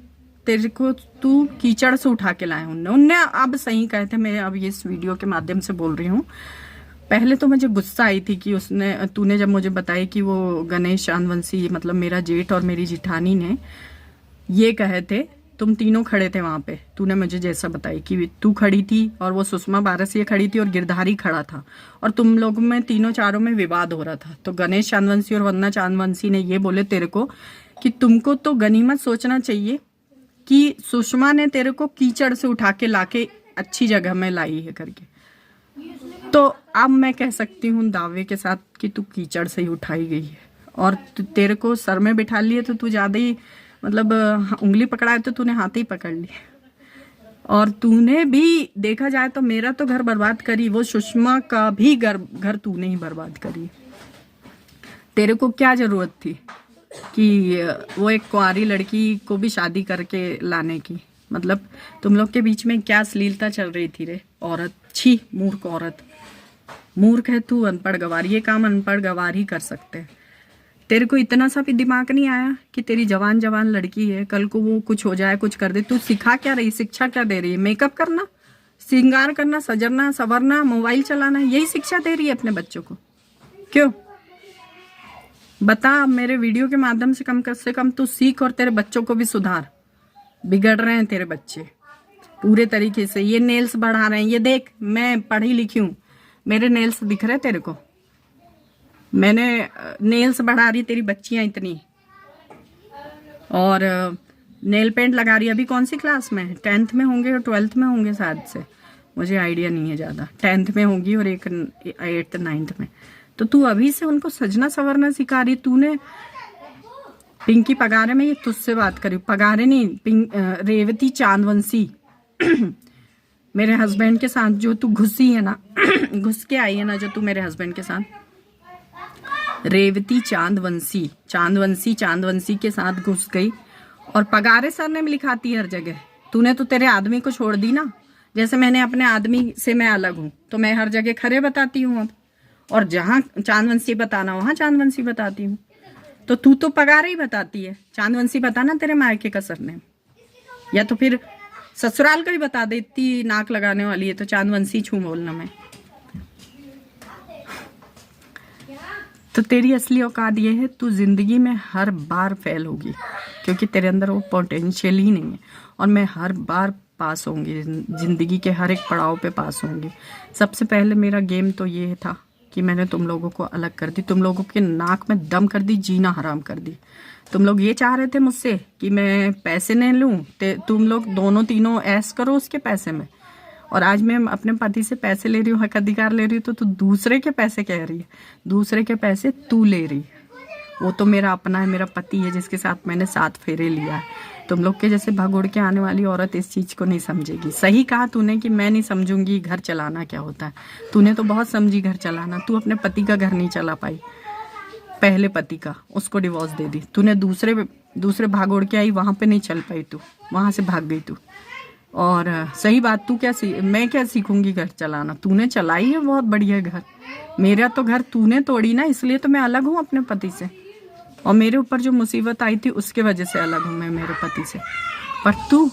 S1: तेरे को तू कीचड़ से उठा के लाए उनने अब सही कहे थे। मैं अब इस वीडियो के माध्यम से बोल रही हूँ। पहले तो मुझे गुस्सा आई थी कि तूने जब मुझे बताई कि वो गणेश चांदवंशी मतलब मेरा जेठ और मेरी जिठानी ने ये कहे थे, तुम तीनों खड़े थे वहां पे, तूने मुझे जैसा बताई कि तू खड़ी थी और वो सुषमा बारसिया खड़ी थी और गिरधारी खड़ा था और तुम लोगों में तीनों चारों में विवाद हो रहा था। तो गणेश चांदवंशी और वंदना चांदवंशी ने ये बोले तेरे को कि तुमको तो गनीमत सोचना चाहिए कि सुषमा ने तेरे को कीचड़ से उठा के लाके अच्छी जगह में लाई है करके। तो अब मैं कह सकती हूँ दावे के साथ कि तू कीचड़ से ही उठाई गई है। और तेरे को सर में बिठा लिए तो तू ज्यादा ही मतलब उंगली पकड़ाए तो तूने हाथ ही पकड़ ली। और तूने भी देखा जाए तो मेरा तो घर बर्बाद करी, वो सुषमा का भी घर तूने ही बर्बाद करी। तेरे को क्या जरूरत थी कि वो एक कुंवारी लड़की को भी शादी करके लाने की? मतलब तुम लोग के बीच में क्या अश्लीलता चल रही थी रे औरत। छी मूर्ख औरत, मूर्ख है तू, अनपढ़ गवार। ये काम अनपढ़ गवार ही कर सकते हैं। तेरे को इतना सा भी दिमाग नहीं आया कि तेरी जवान लड़की है, कल को वो कुछ हो जाए, कुछ कर दे। तू सिखा क्या रही, शिक्षा क्या दे रही है? मेकअप करना, श्रृंगार करना, सजरना संवरना, मोबाइल चलाना, यही शिक्षा दे रही है अपने बच्चों को? क्यों बता। मेरे वीडियो के माध्यम से कम तू सीख और तेरे बच्चों को भी सुधार। बिगड़ रहे हैं तेरे बच्चे पूरे तरीके से। ये नेल्स बढ़ा रहे हैं, ये देख मैं पढ़ी लिखी हूँ, मेरे नेल्स दिख रहे तेरे को? मैंने नेल्स बढ़ा रही, तेरी बच्चियां इतनी। और नेल पेंट लगा रही। अभी कौन सी क्लास में है? 10th में होंगे और 12th में होंगे शायद से, मुझे आइडिया नहीं है ज़्यादा। 10th में होगी और एक 8th 9th में। तो तू अभी से उनको सजना संवरना सिखा रही। तूने पिंकी पगारे में, ये तुझसे बात करी, पगारे नहीं, रेवती चांदवंशी मेरे हस्बैंड के साथ जो तू घुसी है ना घुस के आई है ना जो तू मेरे हस्बैंड के साथ, रेवती चांदवंशी के साथ घुस गई। और पगारे सर ने लिखाती हर जगह। तूने तो तेरे आदमी को छोड़ दी ना, जैसे मैंने अपने आदमी से मैं अलग हूँ तो मैं हर जगह खरे बताती हूँ अब, और जहाँ चांदवंशी बताना वहाँ चांदवंशी बताती हूँ। तो तू तो पगार ही बताती है, चांदवंशी बताना तेरे मायके का सरनेम, या तो फिर ससुराल का ही बता दे। इतनी नाक लगाने वाली है तो चांदवंशी छू बोलना मैं। तो तेरी असली औकात ये है, तू जिंदगी में हर बार फेल होगी क्योंकि तेरे अंदर वो पोटेंशियल ही नहीं है, और मैं हर बार पास होंगी, जिंदगी के हर एक पड़ाव पे पास होंगी। सबसे पहले मेरा गेम तो ये था कि मैंने तुम लोगों को अलग कर दी, तुम लोगों के नाक में दम कर दी, जीना हराम कर दी। तुम लोग ये चाह रहे थे मुझसे कि मैं पैसे नहीं लूं, तुम लोग दोनों तीनों ऐश करो उसके पैसे में, और आज मैं अपने पति से पैसे ले रही हूँ, हक अधिकार ले रही हूँ, तो तू दूसरे के पैसे कह रही है, दूसरे के पैसे तू ले रही है। वो तो मेरा अपना है, मेरा पति है जिसके साथ मैंने 7 फेरे लिया है। तुम लोग के जैसे भगोड़ के आने वाली औरत इस चीज को नहीं समझेगी। सही कहा तूने कि मैं नहीं समझूंगी घर चलाना क्या होता है, तूने तो बहुत समझी घर चलाना। तू अपने पति का घर नहीं चला पाई, पहले पति का, उसको डिवोर्स दे दी तूने, दूसरे भागोड़ के आई, वहां पे नहीं चल पाई तू, वहां से भाग गई तू। और सही बात, तू क्या मैं क्या सीखूंगी घर चलाना, तूने चलाई है बहुत बढ़िया घर, मेरा तो घर तूने तोड़ी ना, इसलिए तो मैं अलग हूँ अपने पति से, और मेरे ऊपर जो मुसीबत आई थी उसके वजह से अलग हूँ मैं मेरे पति से। पर तू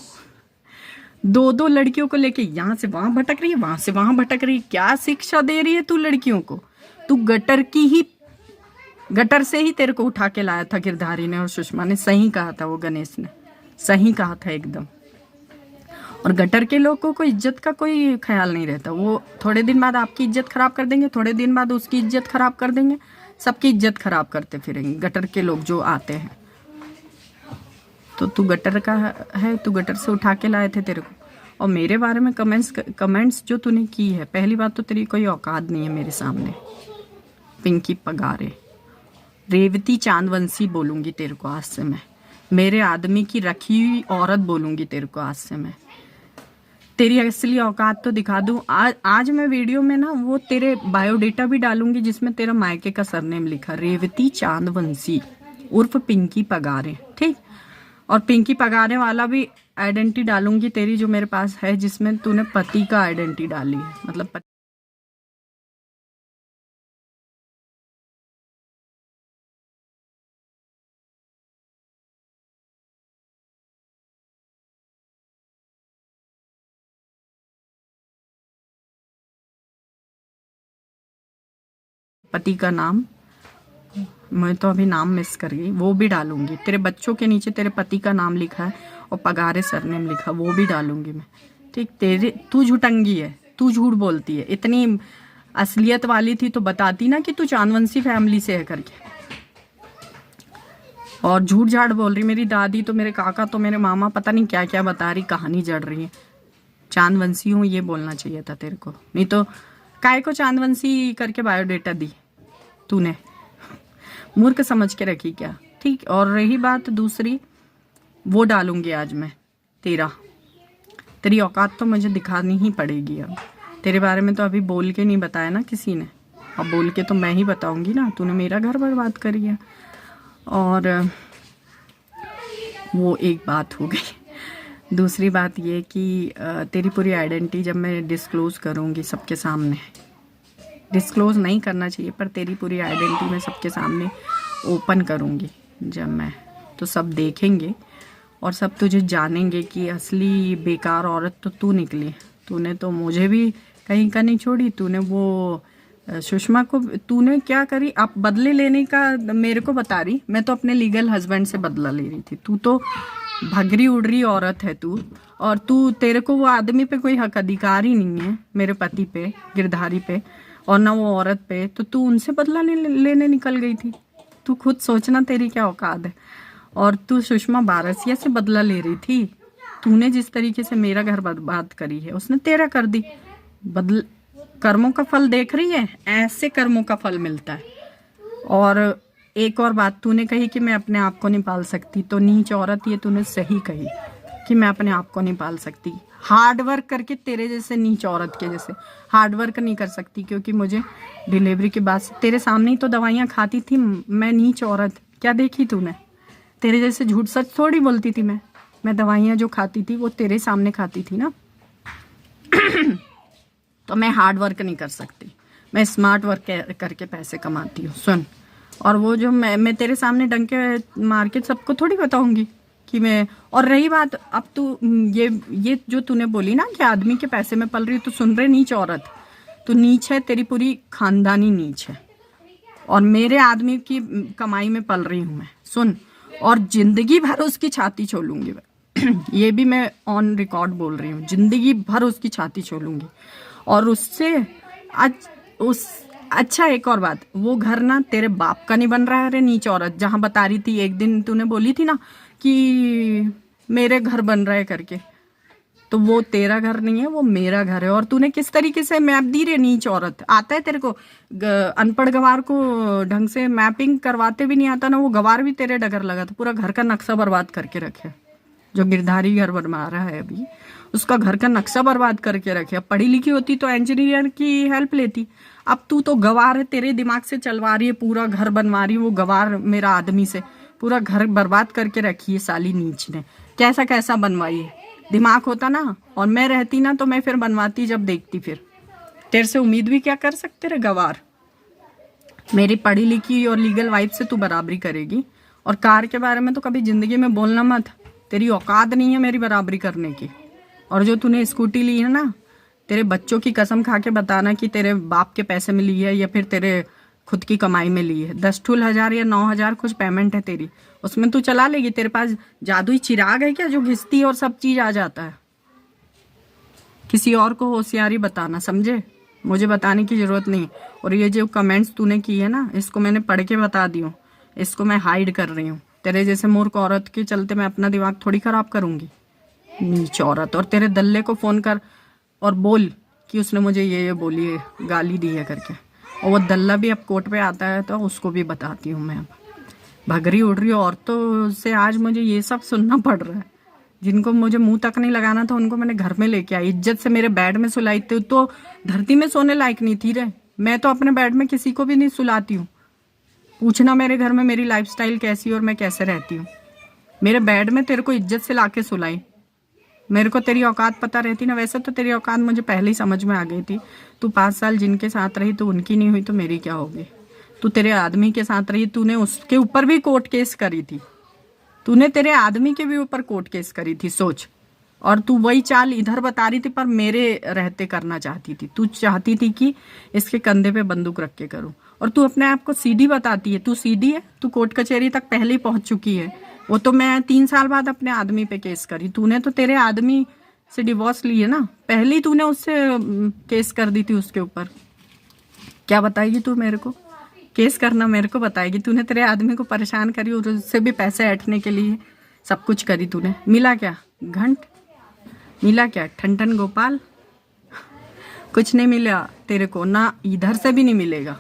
S1: 2 लड़कियों को लेके यहाँ से वहां भटक रही है, वहां से वहां भटक रही है। क्या शिक्षा दे रही है तू लड़कियों को? तू गटर से ही तेरे को उठा के लाया था गिरधारी ने और सुषमा ने। सही कहा था वो गणेश ने, सही कहा था एकदम। और गटर के लोगों को इज्जत का कोई ख्याल नहीं रहता, वो थोड़े दिन बाद आपकी इज्जत खराब कर देंगे, थोड़े दिन बाद उसकी इज्जत खराब कर देंगे, सबकी इज्जत खराब करते फिरेंगे गटर के लोग जो आते हैं। तो तू गटर का है, तू गटर से उठा के लाए थे तेरे को। और मेरे बारे में कमेंट्स जो तूने की है, पहली बात तो तेरी कोई औकात नहीं है मेरे सामने। पिंकी पगारे, रेवती चांदवंशी बोलूंगी तेरे को आज से मैं, मेरे आदमी की रखी हुई औरत बोलूंगी तेरे को आज से मैं। तेरी असली औकात तो दिखा दूं। आज मैं वीडियो में ना वो तेरे बायोडेटा भी डालूंगी जिसमें तेरा मायके का सरनेम लिखा, रेवती चांदवंशी उर्फ पिंकी पगारे, ठीक। और पिंकी पगारे वाला भी आइडेंटिटी डालूंगी तेरी जो मेरे पास है, जिसमें तूने पति का आइडेंटिटी डाली है, मतलब पति का नाम, मैं तो अभी नाम मिस कर गई, वो भी डालूंगी। तेरे बच्चों के नीचे तेरे पति का नाम लिखा है और पगारे सरनेम लिखा, वो भी डालूंगी मैं, ठीक। तू झुटंगी है, तू झूठ बोलती है, इतनी असलियत वाली थी तो बताती ना कि तू चांदवंशी फैमिली से है करके। और झूठ झाड़ बोल रही, मेरी दादी तो, मेरे काका तो, मेरे मामा पता नहीं क्या क्या बता रही, कहानी जड़ रही है। चांदवंशी हूँ ये बोलना चाहिए था तेरे को, नहीं तो काय को चांदवंशी करके बायोडेटा दी तूने, मूर्ख समझ के रखी क्या, ठीक। और रही बात दूसरी, वो डालूंगी आज मैं तेरी औकात तो मुझे दिखानी ही पड़ेगी। अब तेरे बारे में तो अभी बोल के नहीं बताया ना किसी ने, अब बोल के तो मैं ही बताऊंगी ना, तूने मेरा घर बर्बाद कर दिया। और वो एक बात हो गई। दूसरी बात ये कि तेरी पूरी आइडेंटिटी जब मैं डिस्क्लोज करूंगी सबके सामने, डिस्क्लोज नहीं करना चाहिए पर तेरी पूरी आइडेंटिटी मैं सबके सामने ओपन करूंगी जब मैं, तो सब देखेंगे और सब तुझे जानेंगे कि असली बेकार औरत तो तू निकली। तूने तो मुझे भी कहीं का नहीं छोड़ी, तूने वो सुषमा को तूने क्या करी, आप बदले लेने का मेरे को बता रही, मैं तो अपने लीगल हस्बैंड से बदला ले रही थी। तू तो भगरी उड़ रही औरत है तू, और तेरे को वो आदमी पे कोई हक अधिकार ही नहीं है, मेरे पति पे, गिरधारी पे, और ना वो औरत पे, तो तू उनसे बदला लेने निकल गई थी। तू खुद सोचना तेरी क्या औकात है। और तू सुषमा बारसिया से बदला ले रही थी, तूने जिस तरीके से मेरा घर बर्बाद करी है उसने तेरा कर दी। कर्मों का फल देख रही है, ऐसे कर्मों का फल मिलता है। और एक और बात तूने कही कि मैं अपने आप को नहीं पाल सकती, तो नीच औरत ये तूने सही कही कि मैं अपने आप को नहीं पाल सकती। हार्ड वर्क करके तेरे जैसे नीच औरत के जैसे हार्ड वर्क नहीं कर सकती, क्योंकि मुझे डिलीवरी के बाद तेरे सामने ही तो दवाइयाँ खाती थी मैं। नीच औरत क्या देखी तूने? तेरे जैसे झूठ सच थोड़ी बोलती थी मैं दवाइयाँ जो खाती थी वो तेरे सामने खाती थी ना। तो मैं हार्ड वर्क नहीं कर सकती, मैं स्मार्ट वर्क करके पैसे कमाती हूँ। सुन, और वो जो मैं तेरे सामने डंके मार के सबको थोड़ी बताऊंगी कि मैं। और रही बात, अब तू ये जो तूने बोली ना कि आदमी के पैसे में पल रही, तू सुन रहे नीच औरत, तू नीच है, तेरी पूरी खानदानी नीच है, और मेरे आदमी की कमाई में पल रही हूँ मैं। सुन, और जिंदगी भर उसकी छाती छोलूंगी मैं ये भी मैं ऑन रिकॉर्ड बोल रही हूँ, जिंदगी भर उसकी छाती छोलूंगी। और उससे अच्छा, एक और बात, वो घर ना तेरे बाप का नहीं बन रहा है रे नीच औरत। जहां बता रही थी एक दिन तूने बोली थी ना कि मेरे घर बन रहा है करके, तो वो तेरा घर नहीं है, वो मेरा घर है। और तूने किस तरीके से मैप दी रे नीच औरत। आता है तेरे को? अनपढ़ गवार को ढंग से मैपिंग करवाते भी नहीं आता ना, वो गवार भी तेरे डगर लगा था, पूरा घर का नक्शा बर्बाद करके रखे। जो गिरधारी घर बनवा रहा है अभी, उसका घर का नक्शा बर्बाद करके रखे। अब पढ़ी लिखी होती तो इंजीनियर की हेल्प लेती। अब तू तो गवार है, तेरे दिमाग से चलवा रही है, पूरा घर बनवा रही है वो गवार मेरा आदमी से, पूरा घर बर्बाद करके रखी है साली नीच ने। कैसा कैसा बनवाई है, दिमाग होता ना और मैं रहती ना तो मैं फिर बनवाती जब देखती। फिर तेरे से उम्मीद भी क्या कर सकते रे गवार। मेरी पढ़ी लिखी और लीगल वाइफ से तू बराबरी करेगी। और कार के बारे में तो कभी जिंदगी में बोलना मत, तेरी औकात नहीं है मेरी बराबरी करने की। और जो तूने स्कूटी ली है ना, तेरे बच्चों की कसम खा के बताना कि तेरे बाप के पैसे में ली है या फिर तेरे खुद की कमाई में ली है। 10,000 या 9,000 कुछ पेमेंट है तेरी, उसमें तू चला लेगी। तेरे पास जादुई चिराग है क्या जो घिसती है और सब चीज आ जाता है? किसी और को होशियारी बताना, समझे? मुझे बताने की जरूरत नहीं। और ये जो कमेंट्स तूने की है ना, इसको मैंने पढ़ के बता दी हूँ, इसको मैं हाइड कर रही हूँ। तेरे जैसे मूर्ख औरत के चलते मैं अपना दिमाग थोड़ी खराब करूंगी, नीच औरत। और तेरे दल्ले को फोन कर और बोल कि उसने मुझे ये बोली है, गाली दी है करके। और वो दल्ला भी अब कोर्ट पे आता है तो उसको भी बताती हूँ मैं। अब भगरी उड़ रही औरतों से आज मुझे ये सब सुनना पड़ रहा है। जिनको मुझे मुंह तक नहीं लगाना था उनको मैंने घर में लेके आई, इज्जत से मेरे बेड में सुलाई थी। तो धरती में सोने लायक नहीं थी रे। मैं तो अपने बेड में किसी को भी नहीं सुलाती हूँ। पूछना मेरे घर में मेरी लाइफस्टाइल कैसी और मैं कैसे रहती हूँ। मेरे बेड में तेरे को इज्जत से लाके सुलाई। मेरे को तेरी औकात पता रहती ना, वैसे तो तेरी औकात मुझे पहले ही समझ में आ गई थी। तू 5 साल जिनके साथ रही तो उनकी नहीं हुई तो मेरी क्या होगी। तू तेरे आदमी के साथ रही, तूने उसके ऊपर भी कोर्ट केस करी थी, तूने तेरे आदमी के भी ऊपर कोर्ट केस करी थी, सोच। और तू वही चाल इधर बता रही थी पर मेरे रहते करना चाहती थी। तू चाहती थी कि इसके कंधे पे बंदूक रख के करूं। और तू अपने आप को सीडी बताती है, तू सीडी है, तू कोर्ट कचहरी तक पहले ही पहुंच चुकी है। वो तो मैं 3 साल बाद अपने आदमी पे केस करी। तूने तो तेरे आदमी से डिवोर्स ली है ना, पहले ही तूने उससे केस कर दी थी उसके ऊपर। क्या बताएगी तू मेरे को? केस करना मेरे को बताएगी? तूने तेरे आदमी को परेशान करी और उससे भी पैसे ऐंठने के लिए सब कुछ करी तूने। मिला क्या? घंट मिला क्या? ठन ठन गोपाल कुछ नहीं मिला तेरे को, ना इधर से भी नहीं मिलेगा।